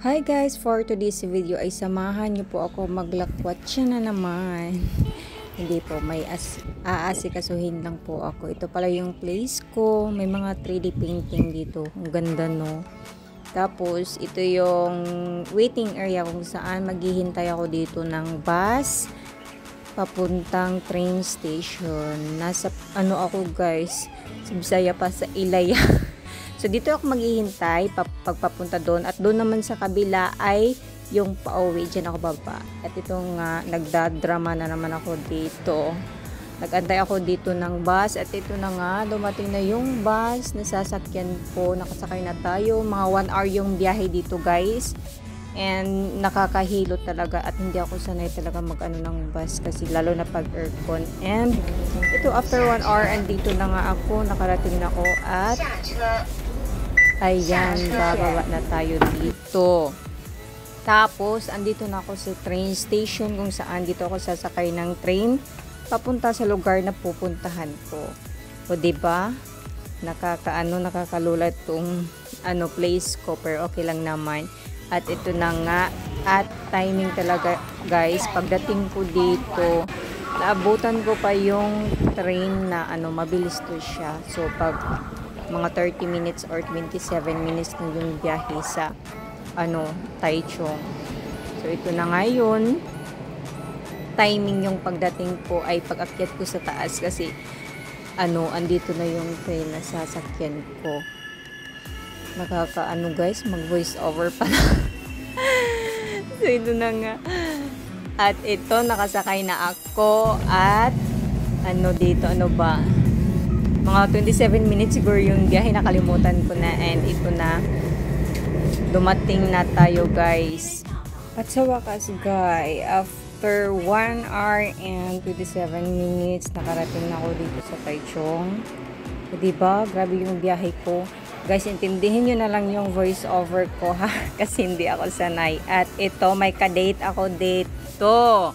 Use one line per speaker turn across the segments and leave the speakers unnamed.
Hi guys, for today's video ay samahan niyo po ako maglakwat siya na naman. Hindi po, may aasikasuhin lang po ako. Ito pala yung place ko. May mga 3D painting dito. Ang ganda, no? Tapos, ito yung waiting area kung saan maghihintay ako dito ng bus papuntang train station. Nasa, ako guys, sa Bisaya pa sa Ilaya. So, dito ako maghihintay pagpapunta doon. At doon naman sa kabila ay yung pauwi. Diyan ako baba. At ito nga, nagdadrama na naman ako dito. Nag-antay ako dito ng bus. At ito na nga, dumating na yung bus na sasakyan ko. Nakasakay na tayo. Mga 1 hour yung biyahe dito, guys. And nakakahilo talaga. At hindi ako sanay talaga mag-ano ng bus. Kasi lalo na pag aircon. And ito, after 1 hour, andito na nga ako. Nakarating na ako. At ayan, bababa na tayo dito. Tapos, andito na ako sa train station kung saan dito ako sasakay ng train papunta sa lugar na pupuntahan ko. O, diba? Nakakalula tong place ko, pero okay lang naman. At ito na nga, at timing talaga, guys. Pagdating ko dito, naabutan ko pa yung train na mabilis to siya. So, pag mga 30 minutes or 27 minutes na yung biyahe sa Taichung. So ito na ngayon, timing yung pagdating ko ay pag-akyat ko sa taas kasi andito na yung train na sasakyan ko. Guys, mag voice over pala. So ito na nga. At ito, nakasakay na ako at dito, mga 27 minutes siguro yung biyahe, nakalimutan ko na. And ito na, dumating na tayo, guys. At sa wakas, guys, after 1 hour and 27 minutes, nakarating na ako dito sa Taichung. So, diba? Grabe yung biyahe ko. Guys, intindihin nyo na lang yung voice over ko, ha? Kasi hindi ako sanay. At ito, may ka-date ako dito.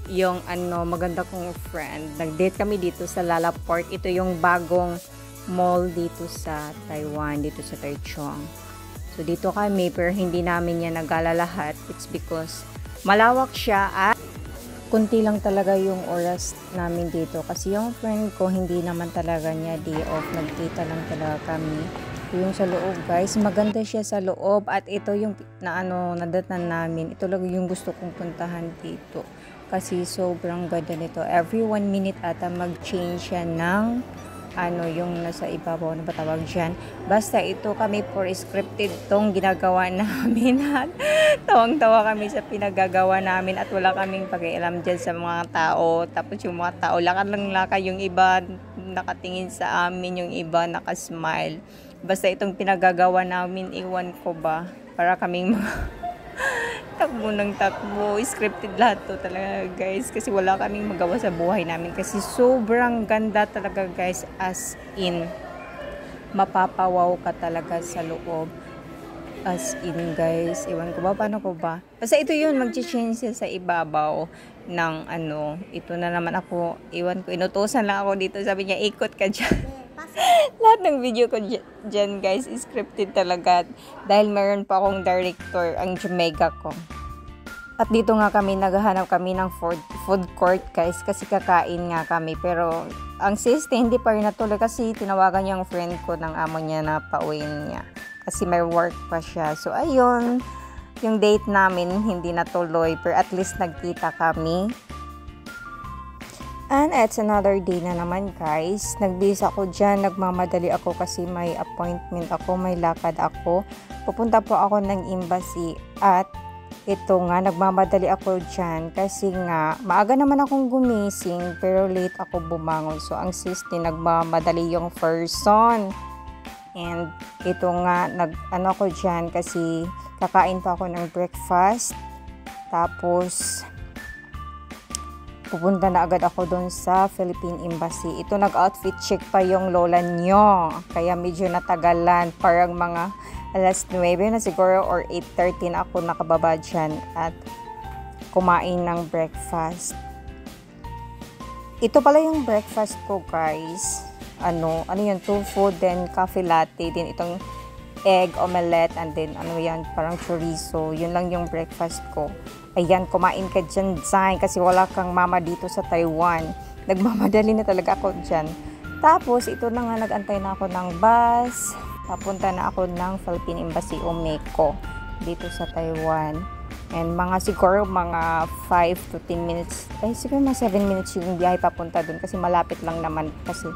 Yung maganda kong friend. Nag-date kami dito sa Lalaport. Ito yung bagong mall dito sa Taiwan, dito sa Taichung. So dito kami, pero hindi namin yan nagala-lahat. It's because malawak siya at kunti lang talaga yung oras namin dito. Kasi yung friend ko, hindi naman talaga niya day off. Nagkita lang talaga kami. Ito yung sa loob, guys. Maganda siya sa loob. At ito yung nadatnan namin. Ito lang yung gusto kong puntahan dito. Kasi sobrang ganda nito. Every 1 minute ata mag-change siya ng yung nasa ibabaw na batawag dyan. Basta ito kami for scripted tong ginagawa namin. Tawang-tawa kami sa pinagagawa namin at wala kaming pakialam dyan sa mga tao. Tapos yung mga tao, lakad lang lakad, yung iba nakatingin sa amin, yung iba nakasmile. Basta itong pinagagawa namin, iwan ko ba, para kaming mga takbo ng takbo, scripted lahat to talaga, guys, kasi wala kaming magawa sa buhay namin kasi sobrang ganda talaga, guys, as in mapapawaw ka talaga sa loob, as in, guys, iwan ko ba, paano ko ba, basta ito yun, mag-change siya sa ibabaw ng ito na naman ako, iwan ko, inutusan lang ako dito, sabi niya, ikot ka dyan. Lahat ng video ko dyan, guys, scripted talaga. Dahil meron pa akong director, ang Jamaica ko. At dito nga kami, naghahanap kami ng food court, guys. Kasi kakain nga kami. Pero ang sister, hindi pa rin natuloy. Kasi tinawagan niya ang friend ko ng amo niya na pauwiin niya. Kasi may work pa siya. So, ayun. Yung date namin, hindi natuloy. Pero at least nagkita kami. And it's another day na naman, guys. Nagbihis ako dyan, nagmamadali ako kasi may appointment ako, may lakad ako. Pupunta po ako ng embassy at ito nga, nagmamadali ako dyan kasi nga, maaga naman akong gumising pero late ako bumangon. So, ang sister, nagmamadali yung person. And ito nga, ako dyan kasi kakain pa ako ng breakfast. Tapos pupunta na agad ako doon sa Philippine Embassy. Ito, nag-outfit check pa yung lola nyo. Kaya medyo natagalan. Parang mga alas 9 na siguro or 8:30 na ako nakababa dyan at kumain ng breakfast. Ito pala yung breakfast ko, guys. Ano yun, 2 food, then coffee latte. Din itong egg omelette, and then ano yan, parang chorizo. Yun lang yung breakfast ko. Ayan, kumain ka dyan, Zay, kasi wala kang mama dito sa Taiwan. Nagmamadali na talaga ako dyan. Tapos, ito na nga, nag-antay na ako ng bus. Papunta na ako ng Philippine Embassy o MECO dito sa Taiwan. And siguro mga 5 to 10 minutes, siguro mga 7 minutes yung biyahe papunta dun kasi malapit lang naman kasi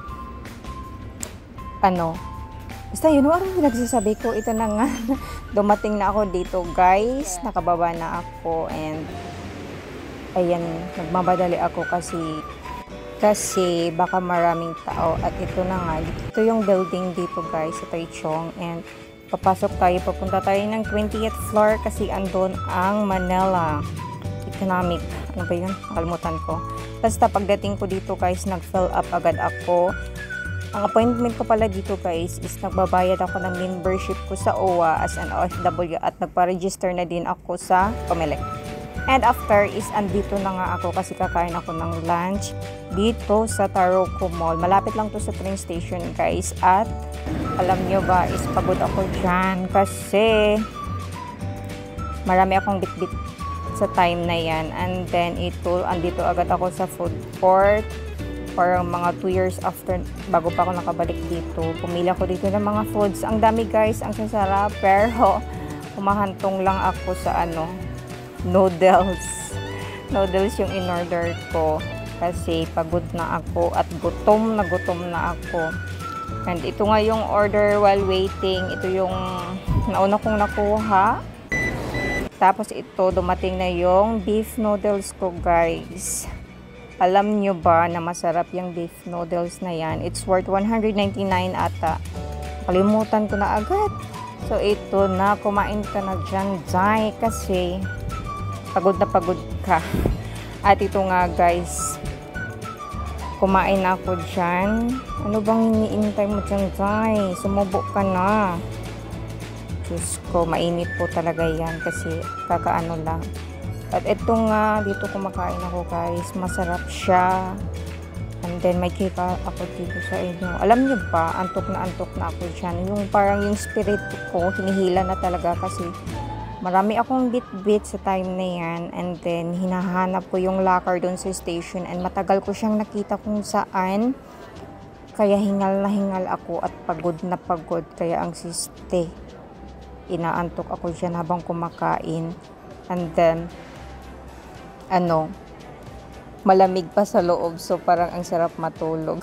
basta yun, ano pinagsasabi ko, ito na nga, dumating na ako dito guys, nakababa na ako and ayan, nagmamadali ako kasi baka maraming tao at ito na nga, ito yung building dito guys sa Taichung and papasok tayo, papunta tayo ng 20th floor kasi andon ang Manila Economic, ano ba yun? Nakalimutan ko. Basta pagdating ko dito guys, nag-fill up agad ako. Ang appointment ko pala dito guys is nagbabayad ako ng membership ko sa OWA as an OFW at nagpa-register na din ako sa Comelec. And after is andito na nga ako kasi kakain ako ng lunch dito sa Taroko Mall. Malapit lang to sa train station guys at alam nyo ba is pagod ako dyan kasi marami akong bit-bit sa time na yan. And then andito agad ako sa food court. Parang mga 2 years after, bago pa ako nakabalik dito, pumila ko dito ng mga foods. Ang dami guys, ang sasarap, pero humahantong lang ako sa noodles. Noodles yung in-order ko kasi pagod na ako at gutom na ako. And ito nga yung order while waiting. Ito yung nauna kong nakuha. Tapos ito, dumating na yung beef noodles ko guys. Alam nyo ba na masarap yung beef noodles na yan? It's worth 199 ata. Kalimutan ko na agad. So, ito na. Kumain ka na dyan, Zay. Kasi, pagod na pagod ka. At ito nga, guys. Kumain na ako dyan. Ano bang iniintay mo dyan, Zay? Sumubo ka na. Diyos ko, mainit po talaga yan. Kasi, kakaano lang. At ito nga, dito kumakain ako guys. Masarap siya. And then may cake ako dito sa inyo. Alam niyo ba, antok na ako dyan. Yung parang yung spirit ko, hinihila na talaga kasi marami akong bit-bit sa time na yan. And then hinahanap ko yung locker doon sa station. And matagal ko siyang nakita kung saan. Kaya hingal na hingal ako at pagod na pagod. Kaya ang siste, inaantok ako dyan habang kumakain. And then, malamig pa sa loob, so parang ang sarap matulog.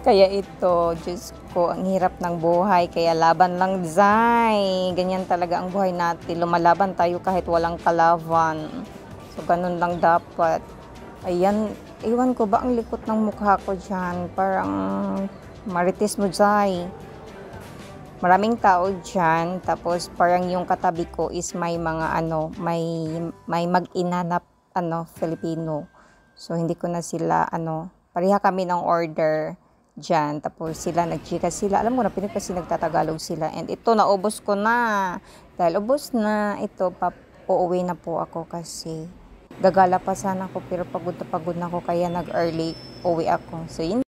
Kaya ito, Diyos ko, ang hirap ng buhay, kaya laban lang, Zay. Ganyan talaga ang buhay natin, lumalaban tayo kahit walang kalaban. So, ganun lang dapat. Ayan, iwan ko ba ang likot ng mukha ko dyan, parang marites mo, Zay. Maraming tao dyan, tapos parang yung katabi ko is may mga may mag-ina na Filipino. So hindi ko na sila pareha kami ng order dyan, tapos sila nagchika sila. Alam mo na, pinit kasi nagtatagalog sila. And ito, naubos ko na. Dahil ubos na, ito, uuwi na po ako kasi gagala pa sana ako pero pagod na ako kaya nag-early uwi ako. So yun.